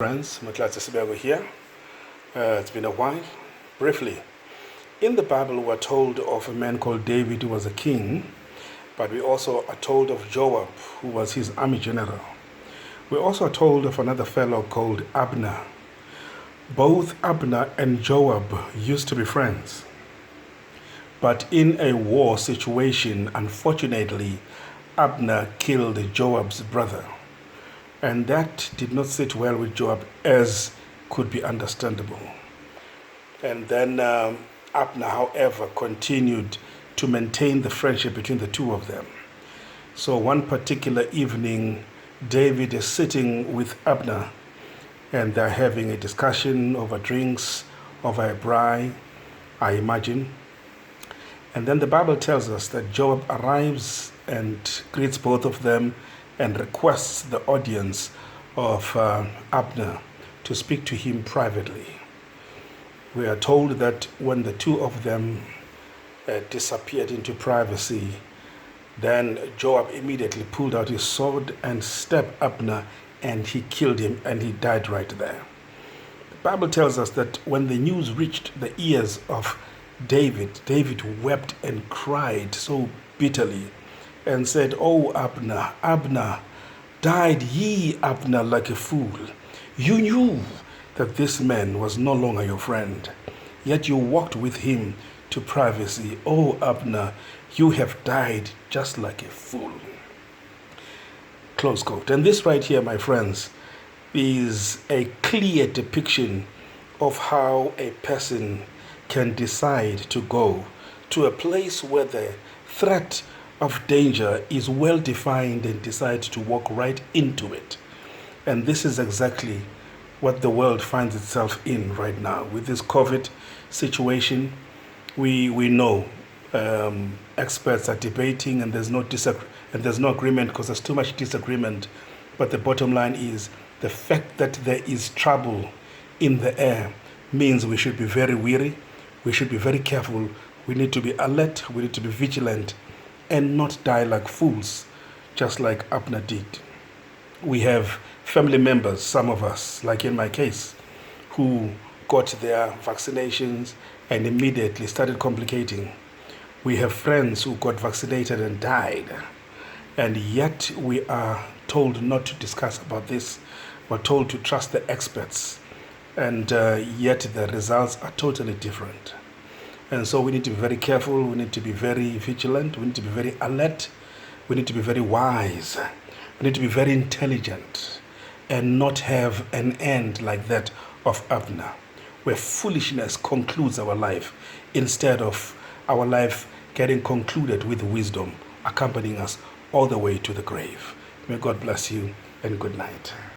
Friends, Matlatsa Sibego here. It's been a while. Briefly, in the Bible we're told of a man called David who was a king, but we also are told of Joab, who was his army general. We also are told of another fellow called Abner. Both Abner and Joab used to be friends. But in a war situation, unfortunately, Abner killed Joab's brother. And that did not sit well with Joab, as could be understandable. And then Abner, however, continued to maintain the friendship between the two of them. So one particular evening, David is sitting with Abner, and they're having a discussion over drinks, over a braai, I imagine. And then the Bible tells us that Joab arrives and greets both of them and requests the audience of Abner to speak to him privately. We are told that when the two of them disappeared into privacy, then Joab immediately pulled out his sword and stabbed Abner, and he killed him, and he died right there. The Bible tells us that when the news reached the ears of David, David wept and cried so bitterly and said, "Oh, Abner, Abner, died ye, Abner, like a fool? You knew that this man was no longer your friend, yet you walked with him to privacy. Oh, Abner, you have died just like a fool." Close quote. And this right here, my friends, is a clear depiction of how a person can decide to go to a place where the threat of danger is well defined and decide to walk right into it. And this is exactly what the world finds itself in right now. With this COVID situation, we know experts are debating, and there's no agreement because there's too much disagreement. But the bottom line is the fact that there is trouble in the air means we should be very wary, we should be very careful, we need to be alert, we need to be vigilant, and not die like fools, just like Abner did. We have family members, some of us, like in my case, who got their vaccinations and immediately started complicating. We have friends who got vaccinated and died, and yet we are told not to discuss about this. We're told to trust the experts, and yet the results are totally different. And so we need to be very careful, we need to be very vigilant, we need to be very alert, we need to be very wise, we need to be very intelligent, and not have an end like that of Abner, where foolishness concludes our life instead of our life getting concluded with wisdom accompanying us all the way to the grave. May God bless you, and good night.